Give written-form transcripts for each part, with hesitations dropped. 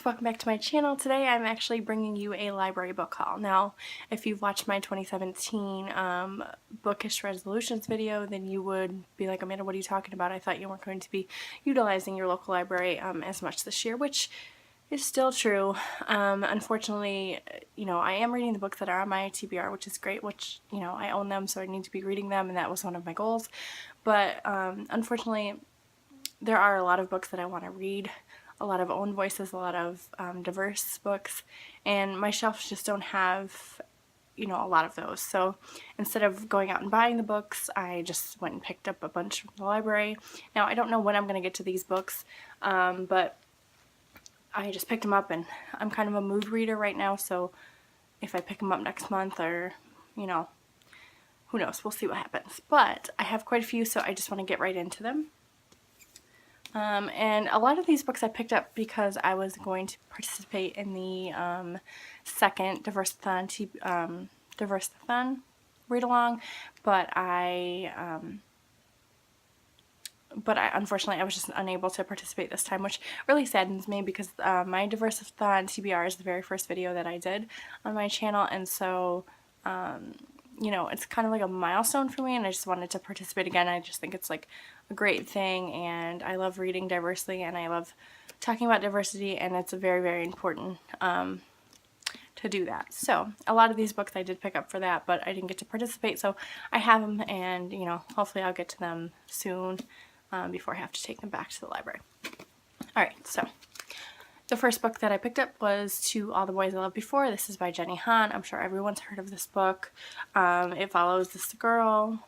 welcome back to my channel. Today I'm actually bringing you a library book haul. Now, if you've watched my 2017 bookish resolutions video, then you would be like, Amanda, what are you talking about? I thought you weren't going to be utilizing your local library as much this year, which is still true. Unfortunately, I am reading the books that are on my TBR, which is great, which, I own them, so I need to be reading them, and that was one of my goals. But unfortunately, there are a lot of books that I want to read, a lot of own voices, a lot of diverse books, and my shelves just don't have, a lot of those. So instead of going out and buying the books, I just went and picked up a bunch from the library. Now, I don't know when I'm going to get to these books, but I just picked them up, and I'm kind of a mood reader right now, so if I pick them up next month or, who knows, we'll see what happens. But I have quite a few, so I just want to get right into them. And a lot of these books I picked up because I was going to participate in the second Diverseathon read-along, but unfortunately I was just unable to participate this time, which really saddens me because my Diverseathon TBR is the very first video that I did on my channel, and so it's kind of like a milestone for me, and I just wanted to participate again. I just think it's like a great thing, and I love reading diversely, and I love talking about diversity, and it's very, very important to do that. So a lot of these books I did pick up for that, but I didn't get to participate, so I have them, and hopefully I'll get to them soon before I have to take them back to the library. Alright, so the first book that I picked up was To All the Boys I Loved Before. This is by Jenny Han. I'm sure everyone's heard of this book. It follows this girl,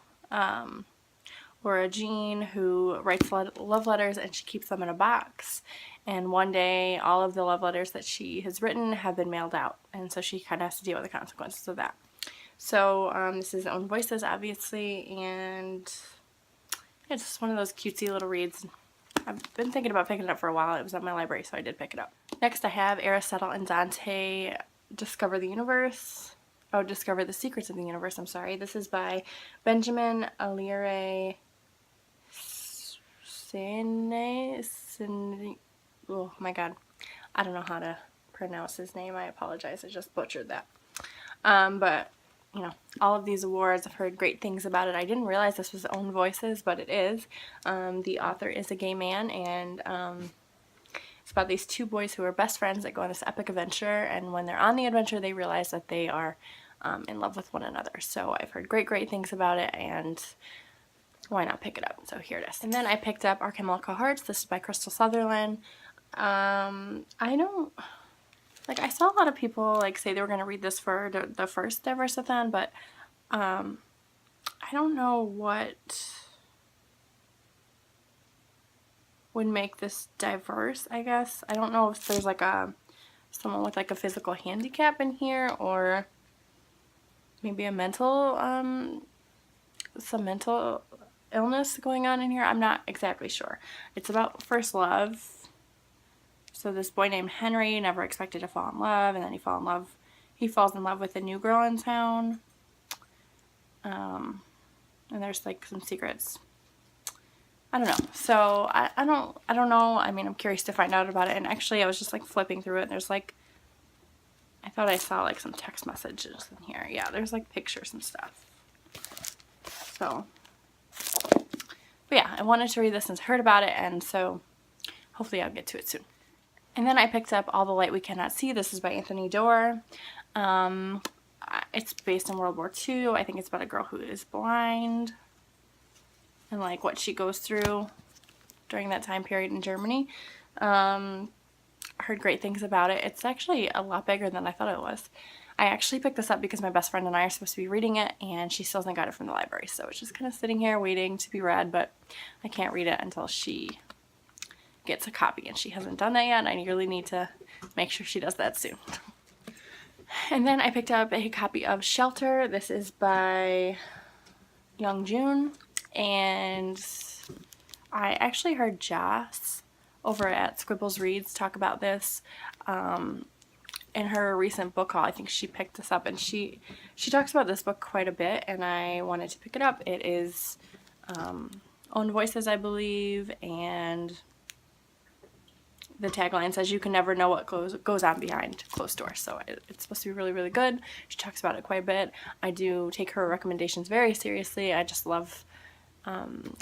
Laura Jean, who writes love letters, and she keeps them in a box. And one day, all of the love letters that she has written have been mailed out, and so she kind of has to deal with the consequences of that. So this is Own Voices, obviously, and it's just one of those cutesy little reads. I've been thinking about picking it up for a while. It was at my library, so I did pick it up. Next I have Aristotle and Dante Discover the Universe. Oh, Discover the Secrets of the Universe, I'm sorry. This is by Benjamin Alire oh my god. I don't know how to pronounce his name. I apologize. I just butchered that. But all of these awards, I've heard great things about it. I didn't realize this was Own Voices, but it is. The author is a gay man, and it's about these two boys who are best friends that go on this epic adventure, and when they're on the adventure, they realize that they are in love with one another. So I've heard great things about it, and why not pick it up? So here it is. And then I picked up Our Chemical Hearts. This is by Crystal Sutherland. I saw a lot of people say they were going to read this for the first Diverseathon, but I don't know what would make this diverse, I guess. I don't know if there's someone with a physical handicap in here, or maybe a some mental illness going on in here. I'm not exactly sure. It's about first love. So this boy named Henry never expected to fall in love, and then he falls in love with a new girl in town. And there's some secrets. I don't know. So I don't know. I mean, I'm curious to find out about it. And actually I was just flipping through it, and there's I thought I saw some text messages in here. Yeah, there's pictures and stuff. So, but yeah, I wanted to read this since I heard about it, and so hopefully I'll get to it soon. And then I picked up All the Light We Cannot See. This is by Anthony Doerr. It's based in World War II. I think it's about a girl who is blind and what she goes through during that time period in Germany. Heard great things about it. It's actually a lot bigger than I thought it was. I actually picked this up because my best friend and I are supposed to be reading it, and she still hasn't got it from the library. So it's just kind of sitting here waiting to be read, but I can't read it until she gets a copy, and she hasn't done that yet, and I really need to make sure she does that soon. And then I picked up a copy of Shelter. This is by Young June, and I actually heard Joce over at Scribbles Reads talk about this in her recent book haul. I think she picked this up, and she talks about this book quite a bit, and I wanted to pick it up. It is Own Voices, I believe, and the tagline says you can never know what goes on behind closed doors. So it's supposed to be really, really good. She talks about it quite a bit. I do take her recommendations very seriously. I just love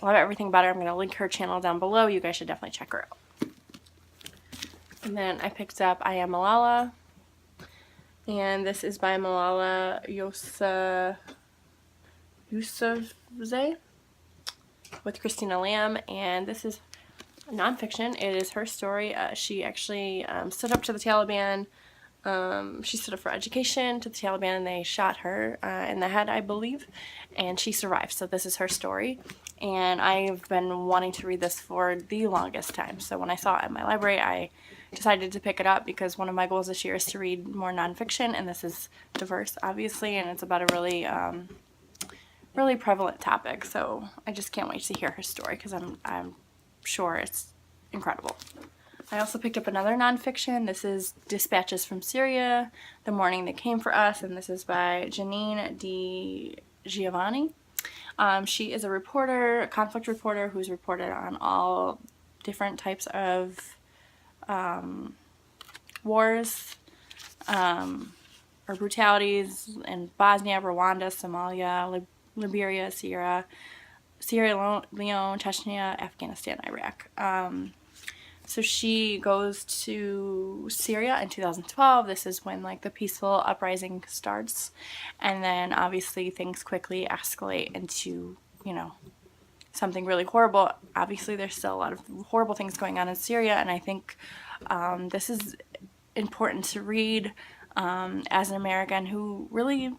everything about her. I'm going to link her channel down below. You guys should definitely check her out. And then I picked up I Am Malala. And this is by Malala Yousafzai with Christina Lamb. And this is nonfiction. It is her story. She actually stood up to the Taliban. She stood up for education to the Taliban, and they shot her in the head, I believe, and she survived. So this is her story, and I've been wanting to read this for the longest time. So when I saw it in my library, I decided to pick it up because one of my goals this year is to read more nonfiction, and this is diverse, obviously, and it's about a really really prevalent topic. So I just can't wait to hear her story because I'm sure it's incredible. I also picked up another nonfiction. This is Dispatches from Syria, The Morning They Came for Us, and this is by Janine Di Giovanni. She is a reporter, a conflict reporter, who's reported on all different types of wars or brutalities in Bosnia, Rwanda, Somalia, Liberia, Sierra Leone, Chechnya, Afghanistan, Iraq. So she goes to Syria in 2012. This is when like the peaceful uprising starts, and then obviously things quickly escalate into, you know, something really horrible. Obviously there's still a lot of horrible things going on in Syria, and I think this is important to read as an American who really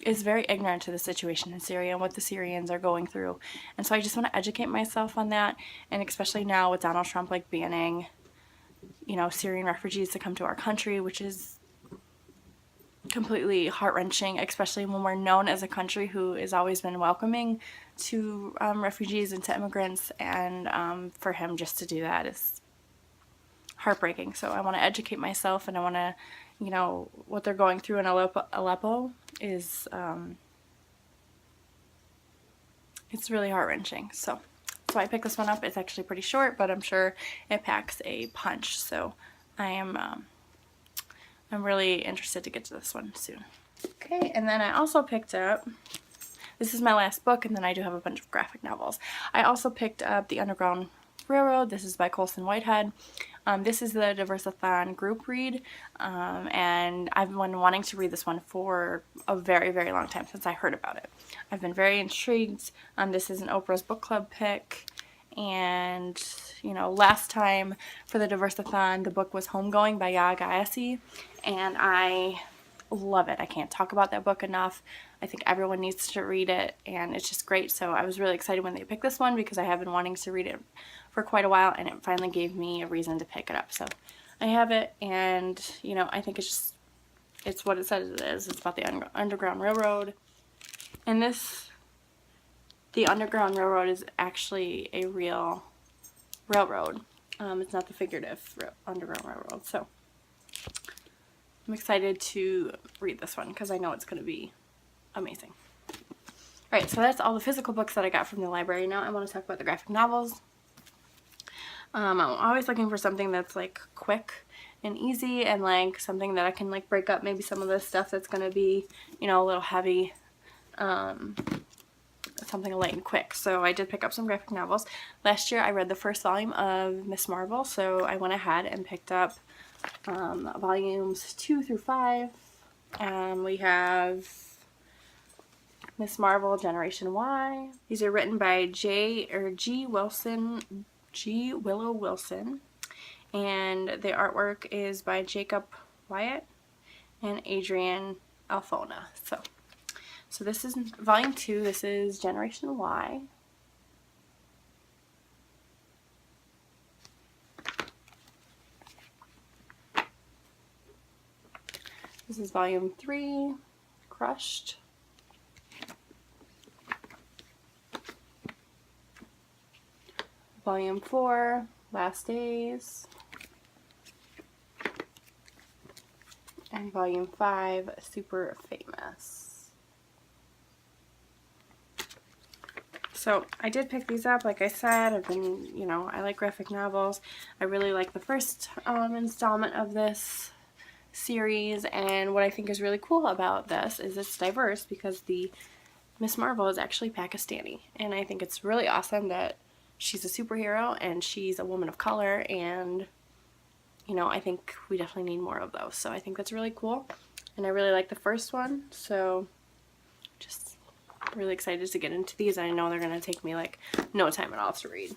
is very ignorant to the situation in Syria and what the Syrians are going through. And so I just want to educate myself on that, and especially now with Donald Trump like banning, you know, Syrian refugees to come to our country, which is completely heart-wrenching, especially when we're known as a country who has always been welcoming to refugees and to immigrants, and for him just to do that is heartbreaking. So I want to educate myself, and I want to, you know, what they're going through in Aleppo is it's really heart-wrenching. So I picked this one up. It's actually pretty short, but I'm sure it packs a punch. So I'm really interested to get to this one soon. Okay, and then I also picked up, this is my last book, and then I do have a bunch of graphic novels. I also picked up The Underground Railroad. This is by Colson Whitehead. This is the Diverseathon group read, and I've been wanting to read this one for a very, very long time since I heard about it. I've been very intrigued. This is an Oprah's book club pick, and you know, last time for the Diverseathon, the book was Homegoing by Yaa Gyasi, and I love it. I can't talk about that book enough. I think everyone needs to read it, and it's just great. So I was really excited when they picked this one because I have been wanting to read it for quite a while, and it finally gave me a reason to pick it up. So I have it, and you know, I think it's what it says it is. It's about the Underground Railroad, and the Underground Railroad is actually a real railroad. It's not the figurative Underground Railroad. So I'm excited to read this one because I know it's going to be amazing. Alright, so that's all the physical books that I got from the library. Now I want to talk about the graphic novels. I'm always looking for something that's like quick and easy, and like something that I can like break up maybe some of the stuff that's going to be, you know, a little heavy. Something light and quick. So I did pick up some graphic novels. Last year I read the first volume of Miss Marvel, so I went ahead and picked up volumes 2 through 5. We have Miss Marvel Generation Y. These are written by G. Willow Wilson, and the artwork is by Jacob Wyatt and Adrian Alfona. So this is volume 2. This is Generation Y. This is volume 3, Crushed. Volume 4, Last Days. And volume 5, Super Famous. So I did pick these up, like I said. I've been, you know, I like graphic novels. I really like the first installment of this series, and what I think is really cool about this is it's diverse because the Miss Marvel is actually Pakistani, and I think it's really awesome that she's a superhero and she's a woman of color, and you know, I think we definitely need more of those. So I think that's really cool, and I really like the first one, so just really excited to get into these. I know they're going to take me like no time at all to read.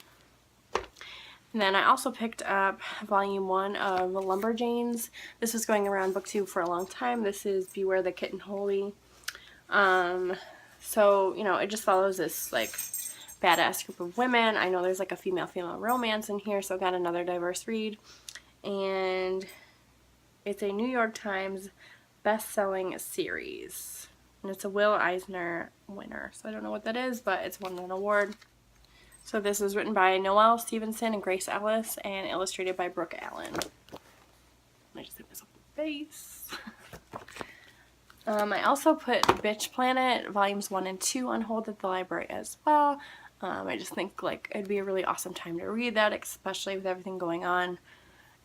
And then I also picked up volume 1 of Lumberjanes. This was going around booktube for a long time. This is Beware the Kitten Holy. So, you know, it just follows this like badass group of women. I know there's like a female-female romance in here, so I got another diverse read. And it's a New York Times best-selling series. And it's a Will Eisner winner. So I don't know what that is, but it's won an award. So this is written by Noelle Stevenson and Grace Ellis and illustrated by Brooke Allen. I just hit myself in the face. I also put Bitch Planet volumes 1 and 2 on hold at the library as well. I just think like it'd be a really awesome time to read that, especially with everything going on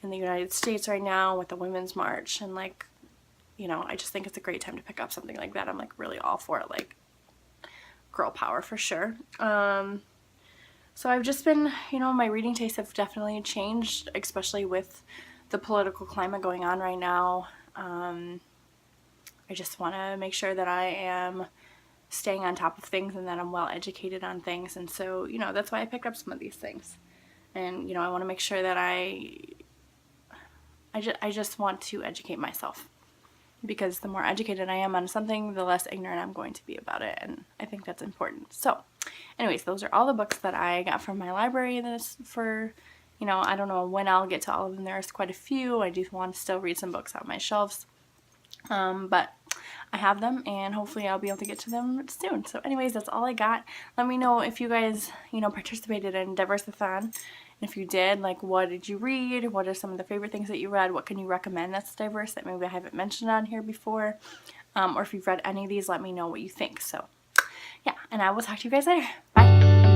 in the United States right now with the Women's March, and like, you know, I just think it's a great time to pick up something like that. I'm like really all for it, like girl power for sure. So I've just been, you know, my reading tastes have definitely changed, especially with the political climate going on right now. I just want to make sure that I am staying on top of things and that I'm well educated on things, and so, you know, that's why I picked up some of these things. And, you know, I want to make sure that I just want to educate myself, because the more educated I am on something, the less ignorant I'm going to be about it, and I think that's important. So anyways, those are all the books that I got from my library this for, you know, I don't know when I'll get to all of them. There's quite a few. I do want to still read some books on my shelves, but I have them, and hopefully I'll be able to get to them soon. So anyways, that's all I got. Let me know if you guys, you know, participated in Diverseathon. And if you did, like, what did you read? What are some of the favorite things that you read? What can you recommend that's diverse that maybe I haven't mentioned on here before? Or if you've read any of these, let me know what you think. So yeah, and I will talk to you guys later. Bye.